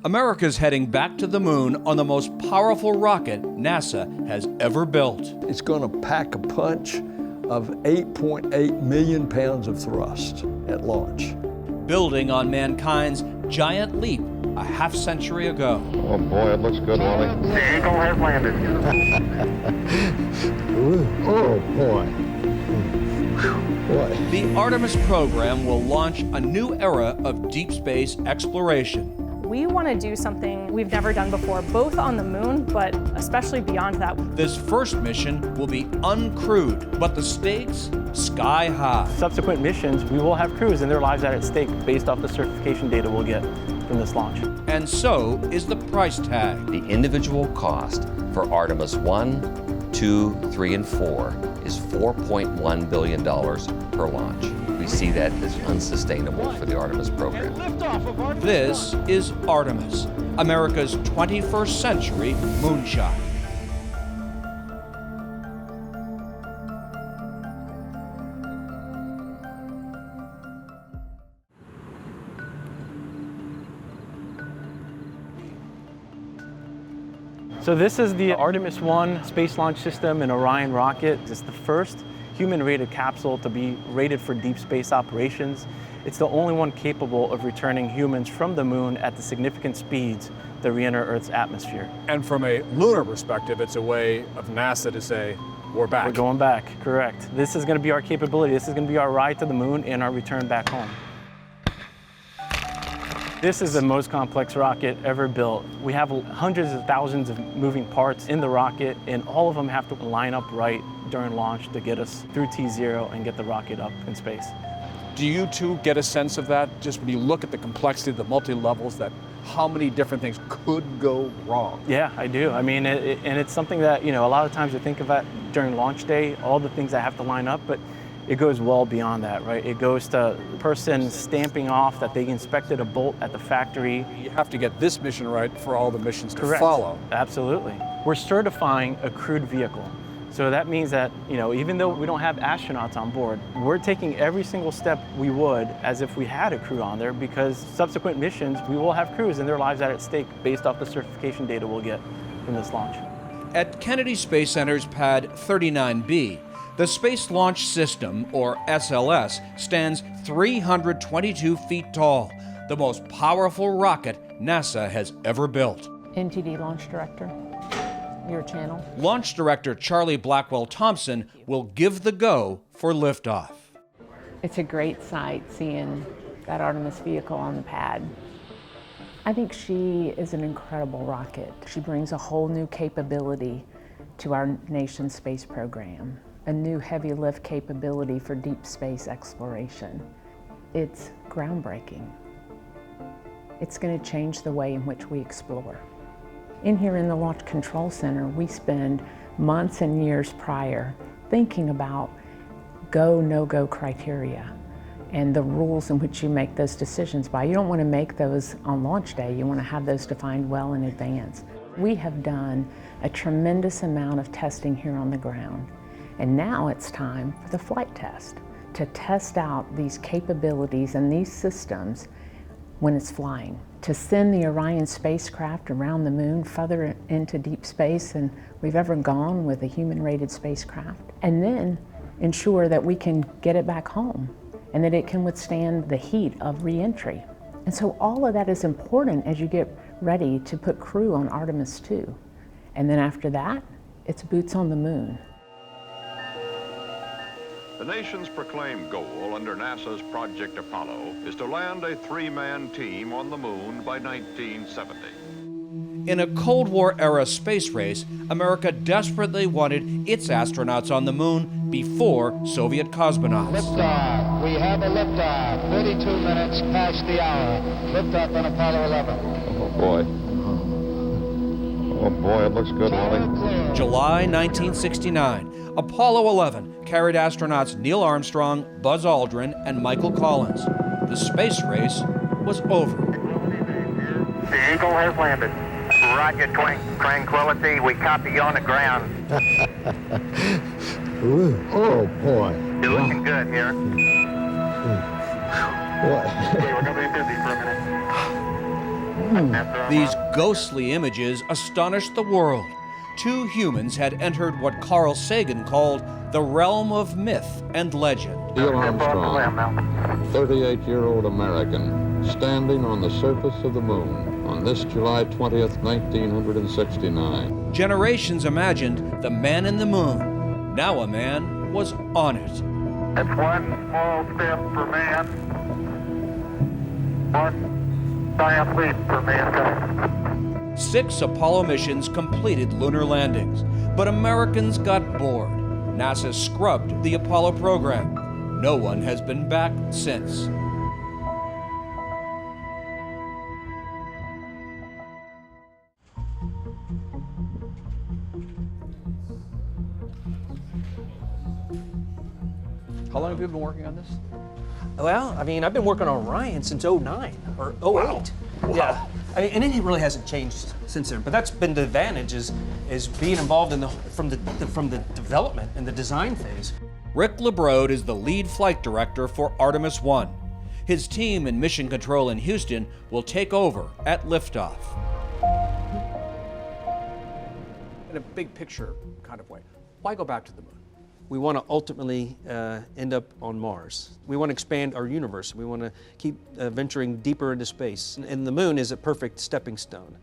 America's heading back to the moon on the most powerful rocket NASA has ever built. It's going to pack a punch of 8.8 million pounds of thrust at launch. Building on mankind's giant leap a half-century ago. Oh boy, it looks good, Wally. The Eagle has landed. Oh boy. What? The Artemis program will launch a new era of deep space exploration. We want to do something we've never done before, both on the moon, but especially beyond that. This first mission will be uncrewed, but the stakes sky high. Subsequent missions, we will have crews and their lives are at stake based off the certification data we'll get from this launch. And so is the price tag. The individual cost for Artemis 1, 2, 3, and 4 is $4.1 billion per launch. We see that as unsustainable for the Artemis program. This is Artemis, America's 21st century moonshot. So this is the Artemis 1 space launch system and Orion rocket. It's the first human-rated capsule to be rated for deep space operations. It's the only one capable of returning humans from the moon at the significant speeds that re-enter Earth's atmosphere. And from a lunar perspective, it's a way of NASA to say, we're back. We're going back, correct. This is going to be our capability. This is going to be our ride to the moon and our return back home. This is the most complex rocket ever built. We have hundreds of thousands of moving parts in the rocket, and all of them have to line up right during launch to get us through T0 and get the rocket up in space. Do you two get a sense of that, just when you look at the complexity, the multi-levels, that how many different things could go wrong? Yeah, I do. I mean, and it's something that, you know, a lot of times you think about during launch day, all the things that have to line up, but it goes well beyond that, right? It goes to the person stamping off that they inspected a bolt at the factory. You have to get this mission right for all the missions to Correct. follow. Absolutely. We're certifying a crewed vehicle. So that means that, you know, even though we don't have astronauts on board, we're taking every single step we would as if we had a crew on there, because subsequent missions, we will have crews and their lives are at stake based off the certification data we'll get from this launch. At Kennedy Space Center's Pad 39B, the Space Launch System, or SLS, stands 322 feet tall, the most powerful rocket NASA has ever built. NTD Launch Director, your channel. Launch Director Charlie Blackwell Thompson will give the go for liftoff. It's a great sight seeing that Artemis vehicle on the pad. I think she is an incredible rocket. She brings a whole new capability to our nation's space program, a new heavy lift capability for deep space exploration. It's groundbreaking. It's going to change the way in which we explore. In here in the Launch Control Center, we spend months and years prior thinking about go, no-go criteria and the rules in which you make those decisions by. You don't want to make those on launch day. You want to have those defined well in advance. We have done a tremendous amount of testing here on the ground, and now it's time for the flight test, to test out these capabilities and these systems when it's flying, to send the Orion spacecraft around the moon further into deep space than we've ever gone with a human-rated spacecraft, and then ensure that we can get it back home and that it can withstand the heat of re-entry. And so all of that is important as you get ready to put crew on Artemis 2. And then after that, it's boots on the moon. The nation's proclaimed goal under NASA's Project Apollo is to land a three-man team on the moon by 1970. In a Cold War-era space race, America desperately wanted its astronauts on the moon before Soviet cosmonauts. Liftoff. We have a liftoff. 32 minutes past the hour. Liftoff on Apollo 11. Oh boy. Oh boy, it looks good, Wally. July 1969, Apollo 11 carried astronauts Neil Armstrong, Buzz Aldrin, and Michael Collins. The space race was over. The Eagle has landed. Roger, Tranquility. We copy you on the ground. Oh boy. You're looking good here. What? Okay, we're going to be busy for a minute. These ghostly images astonished the world. Two humans had entered what Carl Sagan called the realm of myth and legend. Neil Armstrong, 38-year-old American, standing on the surface of the moon on this July 20th, 1969. Generations imagined the man in the moon. Now a man was on it. It's one small step for man, one giant leap for mankind. 6 Apollo missions completed lunar landings, but Americans got bored. NASA scrubbed the Apollo program. No one has been back since. How long have you been working on this? Well, I mean, I've been working on Orion since 09 or 08. Wow. Yeah. I mean, and it really hasn't changed since then. But that's been the advantage is being involved in from the development and the design phase. Rick LeBrode is the lead flight director for Artemis 1. His team in Mission Control in Houston will take over at liftoff. In a big picture kind of way, why go back to the moon? We want to ultimately end up on Mars. We want to expand our universe. We want to keep venturing deeper into space. And the moon is a perfect stepping stone.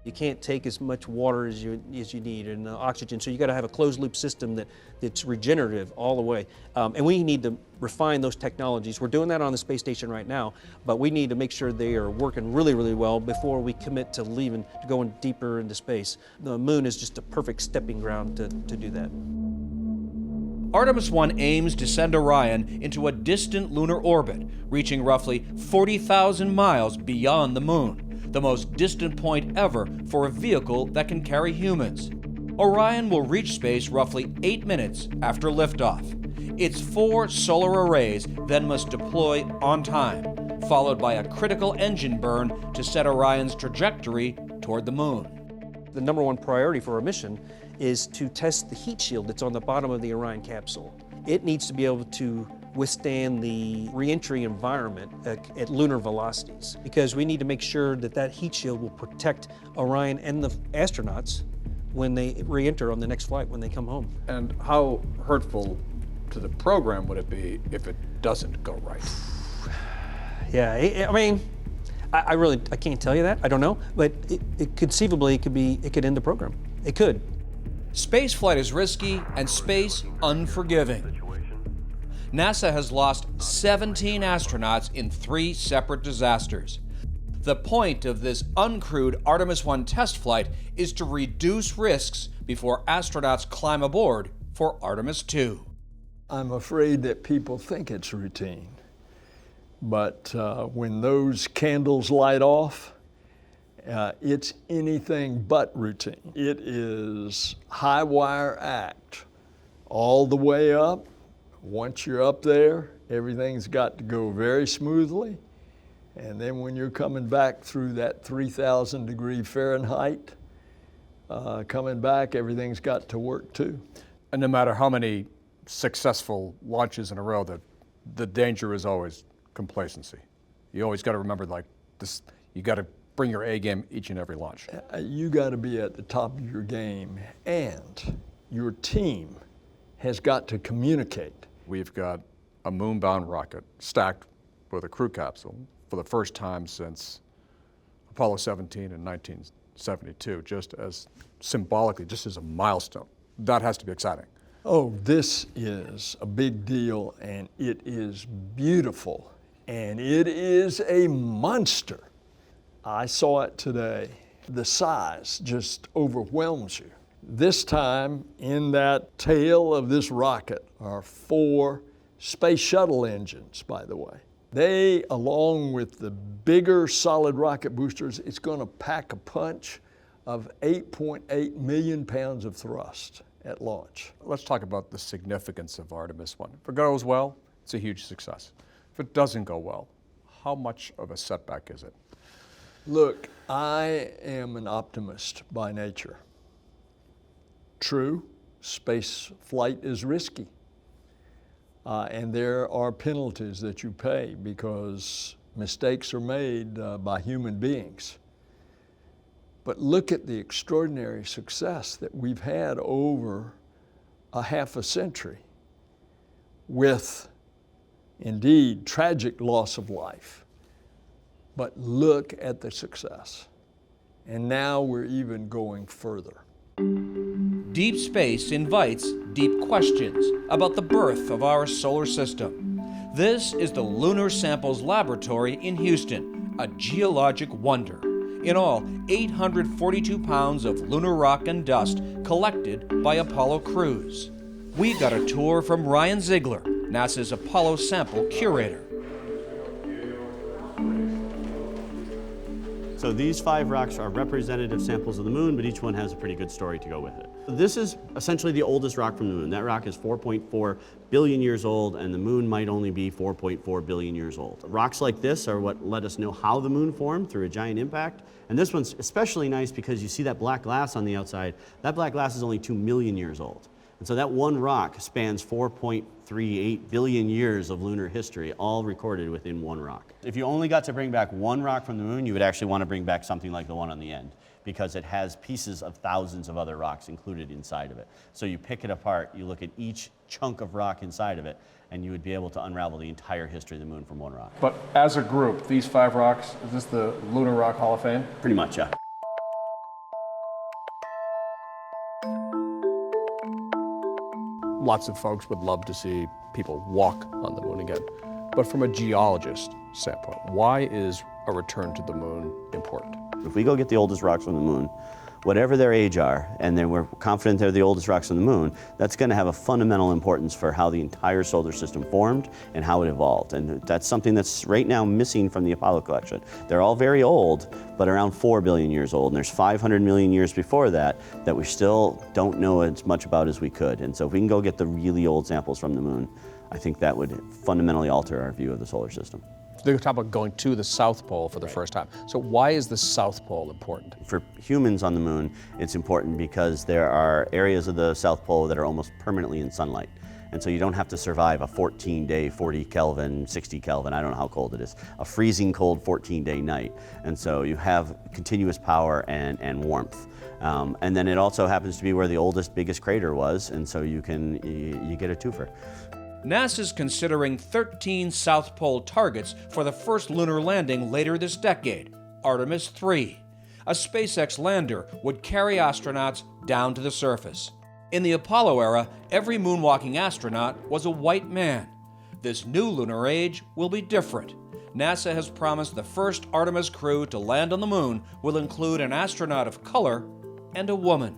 You can't take as much water as you need and oxygen, so you got to have a closed loop system that's regenerative all the way. And we need to refine those technologies. We're doing that on the space station right now, but we need to make sure they are working really, really well before we commit to going deeper into space. The moon is just a perfect stepping ground to do that. Artemis 1 aims to send Orion into a distant lunar orbit, reaching roughly 40,000 miles beyond the moon, the most distant point ever for a vehicle that can carry humans. Orion will reach space roughly 8 minutes after liftoff. Its 4 solar arrays then must deploy on time, followed by a critical engine burn to set Orion's trajectory toward the moon. The number one priority for our mission is to test the heat shield that's on the bottom of the Orion capsule. It needs to be able to withstand the re-entry environment at lunar velocities, because we need to make sure that that heat shield will protect Orion and the astronauts when they re-enter on the next flight when they come home. And how hurtful to the program would it be if it doesn't go right? Yeah, I mean, I can't tell you that. I don't know, but it conceivably it could end the program. It could. Spaceflight is risky and space unforgiving. NASA has lost 17 astronauts in 3 separate disasters. The point of this uncrewed Artemis 1 test flight is to reduce risks before astronauts climb aboard for Artemis 2. I'm afraid that people think it's routine, but when those candles light off, it's anything but routine. It is high wire act all the way up. Once you're up there, everything's got to go very smoothly. And then when you're coming back through that 3,000 degree Fahrenheit, coming back, everything's got to work too. And no matter how many successful launches in a row, the danger is always complacency. You always got to remember, like this, you got to bring your A game each and every launch. You got to be at the top of your game, and your team has got to communicate. We've got a moon-bound rocket stacked with a crew capsule for the first time since Apollo 17 in 1972, just as symbolically, just as a milestone. That has to be exciting. Oh, this is a big deal, and it is beautiful, and it is a monster. I saw it today. The size just overwhelms you. This time, in that tail of this rocket are 4 space shuttle engines, by the way. They, along with the bigger solid rocket boosters, it's going to pack a punch of 8.8 million pounds of thrust at launch. Let's talk about the significance of Artemis 1. If it goes well, it's a huge success. If it doesn't go well, how much of a setback is it? Look, I am an optimist by nature. True, space flight is risky. And there are penalties that you pay because mistakes are made by human beings. But look at the extraordinary success that we've had over a half a century with, indeed, tragic loss of life. But look at the success. And now we're even going further. Deep space invites deep questions about the birth of our solar system. This is the Lunar Samples Laboratory in Houston, a geologic wonder. In all, 842 pounds of lunar rock and dust collected by Apollo crews. We got a tour from Ryan Ziegler, NASA's Apollo sample curator. So these 5 rocks are representative samples of the moon, but each one has a pretty good story to go with it. This is essentially the oldest rock from the moon. That rock is 4.4 billion years old, and the moon might only be 4.4 billion years old. Rocks like this are what let us know how the moon formed through a giant impact. And this one's especially nice because you see that black glass on the outside. That black glass is only 2 million years old. And so that one rock spans 4.38 billion years of lunar history, all recorded within one rock. If you only got to bring back one rock from the moon, you would actually want to bring back something like the one on the end, because it has pieces of thousands of other rocks included inside of it. So you pick it apart, you look at each chunk of rock inside of it, and you would be able to unravel the entire history of the moon from one rock. But as a group, these 5 rocks, is this the Lunar Rock Hall of Fame? Pretty much, yeah. Lots of folks would love to see people walk on the moon again. But from a geologist standpoint, why is a return to the moon important? If we go get the oldest rocks on the moon, whatever their age are, and then we're confident they're the oldest rocks on the moon, that's going to have a fundamental importance for how the entire solar system formed and how it evolved. And that's something that's right now missing from the Apollo collection. They're all very old, but around 4 billion years old. And there's 500 million years before that we still don't know as much about as we could. And so if we can go get the really old samples from the moon, I think that would fundamentally alter our view of the solar system. They talk about going to the South Pole for the first time. So why is the South Pole important? For humans on the moon, it's important because there are areas of the South Pole that are almost permanently in sunlight. And so you don't have to survive a 14-day, 40 Kelvin, 60 Kelvin, I don't know how cold it is, a freezing cold 14-day night. And so you have continuous power and warmth. And then it also happens to be where the oldest, biggest crater was, and so you get a twofer. NASA's considering 13 South Pole targets for the first lunar landing later this decade, Artemis 3. A SpaceX lander would carry astronauts down to the surface. In the Apollo era, every moonwalking astronaut was a white man. This new lunar age will be different. NASA has promised the first Artemis crew to land on the moon will include an astronaut of color and a woman.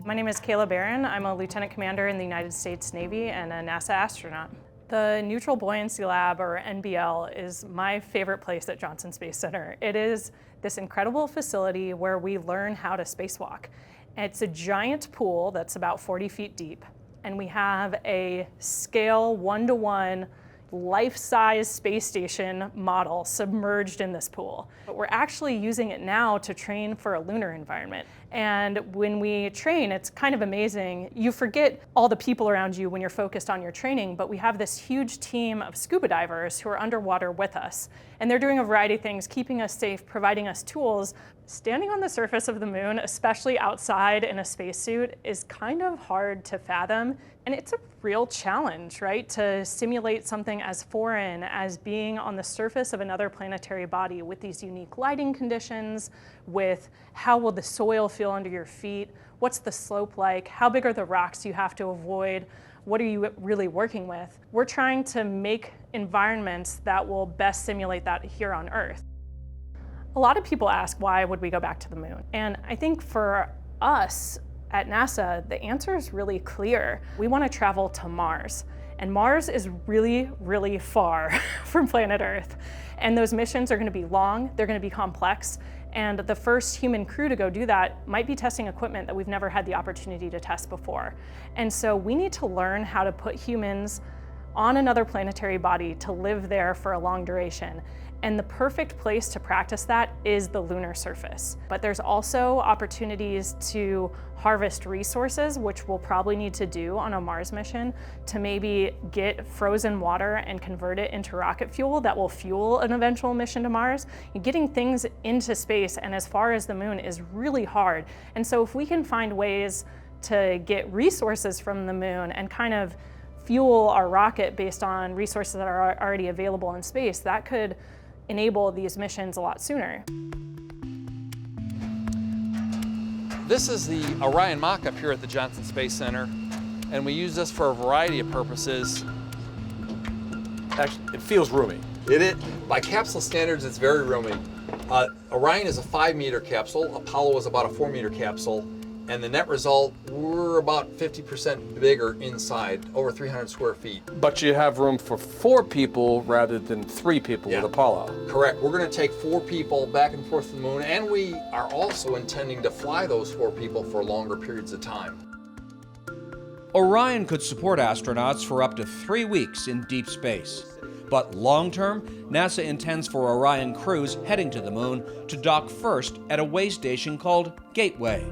My name is Kayla Barron. I'm a lieutenant commander in the United States Navy and a NASA astronaut. The Neutral Buoyancy Lab, or NBL, is my favorite place at Johnson Space Center. It is this incredible facility where we learn how to spacewalk. It's a giant pool that's about 40 feet deep, and we have a scale 1-to-1 life-size space station model submerged in this pool. But we're actually using it now to train for a lunar environment. And when we train, it's kind of amazing. You forget all the people around you when you're focused on your training, but we have this huge team of scuba divers who are underwater with us. And they're doing a variety of things, keeping us safe, providing us tools. Standing on the surface of the moon, especially outside in a spacesuit, is kind of hard to fathom. And it's a real challenge, right? To simulate something as foreign as being on the surface of another planetary body with these unique lighting conditions, with how will the soil feel under your feet, what's the slope like, how big are the rocks you have to avoid, what are you really working with? We're trying to make environments that will best simulate that here on Earth. A lot of people ask, why would we go back to the moon? And I think for us at NASA, the answer is really clear. We want to travel to Mars. And Mars is really, really far from planet Earth. And those missions are going to be long, they're going to be complex, and the first human crew to go do that might be testing equipment that we've never had the opportunity to test before. And so we need to learn how to put humans on another planetary body to live there for a long duration. And the perfect place to practice that is the lunar surface. But there's also opportunities to harvest resources, which we'll probably need to do on a Mars mission, to maybe get frozen water and convert it into rocket fuel that will fuel an eventual mission to Mars. Getting things into space and as far as the moon is really hard. And so if we can find ways to get resources from the moon and kind of fuel our rocket based on resources that are already available in space, that could enable these missions a lot sooner. This is the Orion mock-up here at the Johnson Space Center, and we use this for a variety of purposes. Actually, it feels roomy. By capsule standards, it's very roomy. Orion is a 5-meter capsule. Apollo is about a 4-meter capsule. And the net result, we're about 50% bigger inside, over 300 square feet. But you have room for 4 people rather than 3 people with Apollo. Correct. We're going to take 4 people back and forth to the moon, and we are also intending to fly those 4 people for longer periods of time. Orion could support astronauts for up to 3 weeks in deep space. But long-term, NASA intends for Orion crews heading to the moon to dock first at a way station called Gateway.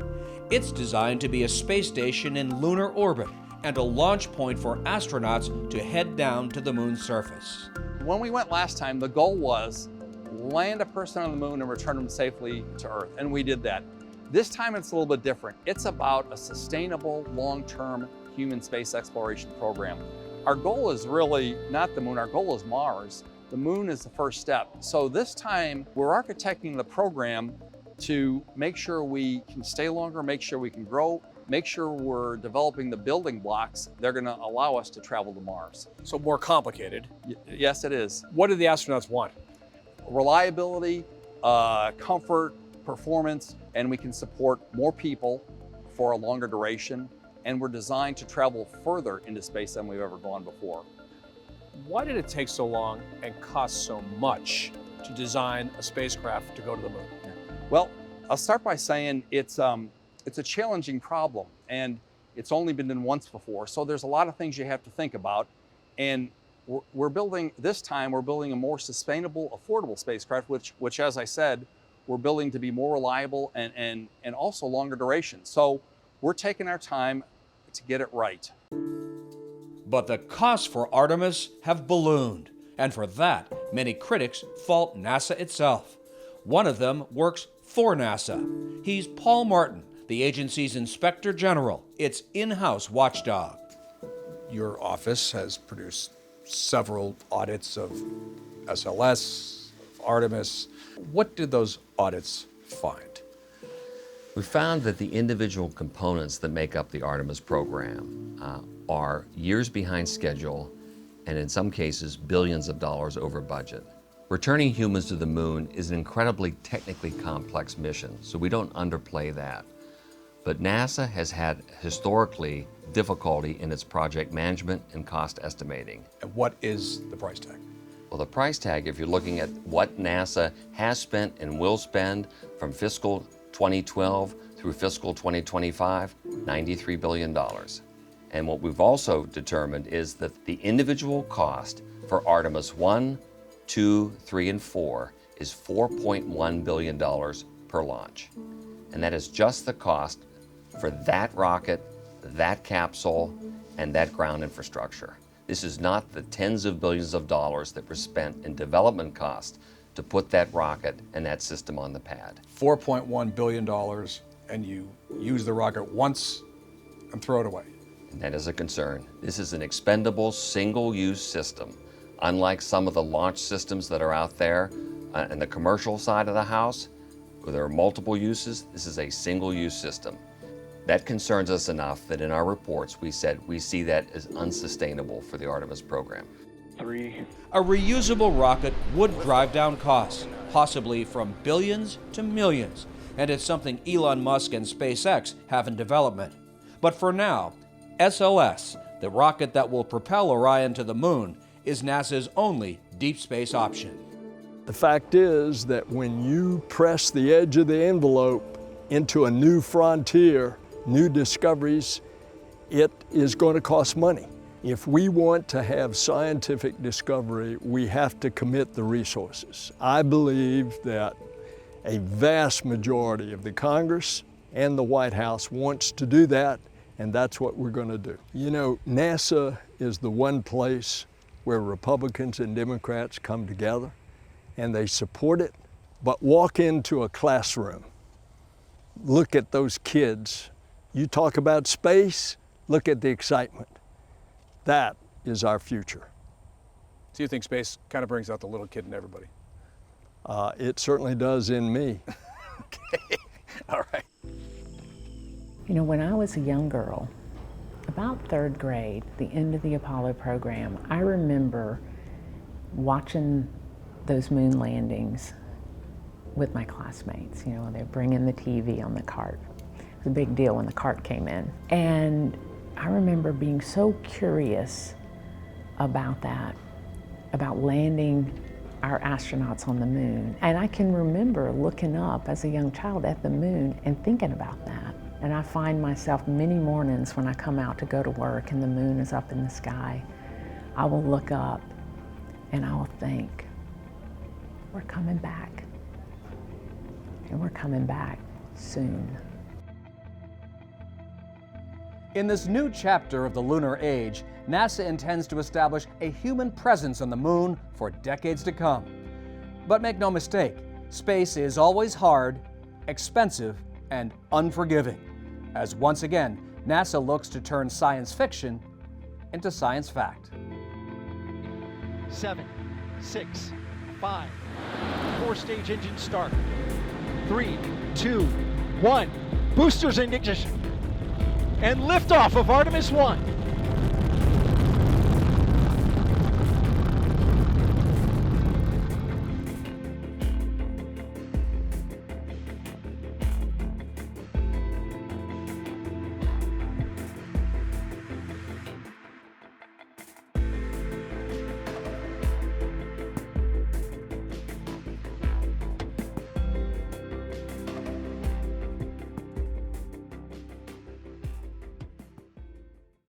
It's designed to be a space station in lunar orbit and a launch point for astronauts to head down to the moon's surface. When we went last time, the goal was land a person on the moon and return them safely to Earth, and we did that. This time it's a little bit different. It's about a sustainable, long-term human space exploration program. Our goal is really not the moon, our goal is Mars. The moon is the first step. So this time we're architecting the program to make sure we can stay longer, make sure we can grow, make sure we're developing the building blocks that are going to allow us to travel to Mars. So more complicated. Yes, it is. What do the astronauts want? Reliability, comfort, performance, and we can support more people for a longer duration. And we're designed to travel further into space than we've ever gone before. Why did it take so long and cost so much to design a spacecraft to go to the moon? Well, I'll start by saying it's a challenging problem, and it's only been done once before. So there's a lot of things you have to think about. And we're building, this time, we're building a more sustainable, affordable spacecraft, which as I said, we're building to be more reliable and also longer duration. So we're taking our time to get it right. But the costs for Artemis have ballooned, and for that, many critics fault NASA itself. One of them works for NASA. He's Paul Martin, the agency's Inspector General, its in-house watchdog. Your office has produced several audits of SLS, Artemis. What did those audits find? We found that the individual components that make up the Artemis program are years behind schedule and in some cases billions of dollars over budget. Returning humans to the moon is an incredibly technically complex mission, so we don't underplay that. But NASA has had historically difficulty in its project management and cost estimating. And what is the price tag? Well, the price tag, if you're looking at what NASA has spent and will spend from fiscal 2012 through fiscal 2025, $93 billion. And what we've also determined is that the individual cost for Artemis 1, 2, 3, and 4 is $4.1 billion per launch. And that is just the cost for that rocket, that capsule, and that ground infrastructure. This is not the tens of billions of dollars that were spent in development costs to put that rocket and that system on the pad. $4.1 billion, and you use the rocket once and throw it away. And that is a concern. This is an expendable, single-use system. Unlike some of the launch systems that are out there in the commercial side of the house, where there are multiple uses, this is a single-use system. That concerns us enough that in our reports we said we see that as unsustainable for the Artemis program. 3. A reusable rocket would drive down costs, possibly from billions to millions, and it's something Elon Musk and SpaceX have in development. But for now, SLS, the rocket that will propel Orion to the moon, is NASA's only deep space option. The fact is that when you press the edge of the envelope into a new frontier, new discoveries, it is going to cost money. If we want to have scientific discovery, we have to commit the resources. I believe that a vast majority of the Congress and the White House wants to do that, and that's what we're going to do. You know, NASA is the one place where Republicans and Democrats come together and they support it. But walk into a classroom, look at those kids. You talk about space, look at the excitement. That is our future. So you think space kind of brings out the little kid in everybody? It certainly does in me. Okay, all right. You know, when I was a young girl, about third grade, the end of the Apollo program, I remember watching those moon landings with my classmates. You know, they'd bring in the TV on the cart. It was a big deal when the cart came in. And I remember being so curious about that, about landing our astronauts on the moon. And I can remember looking up as a young child at the moon and thinking about that. And I find myself many mornings when I come out to go to work and the moon is up in the sky, I will look up and I will think, we're coming back. And we're coming back soon. In this new chapter of the lunar age, NASA intends to establish a human presence on the moon for decades to come. But make no mistake, space is always hard, expensive, and unforgiving, as once again, NASA looks to turn science fiction into science fact. 7, 6, 5, 4-stage engine start. 3, 2, 1. Boosters in ignition. And liftoff of Artemis 1.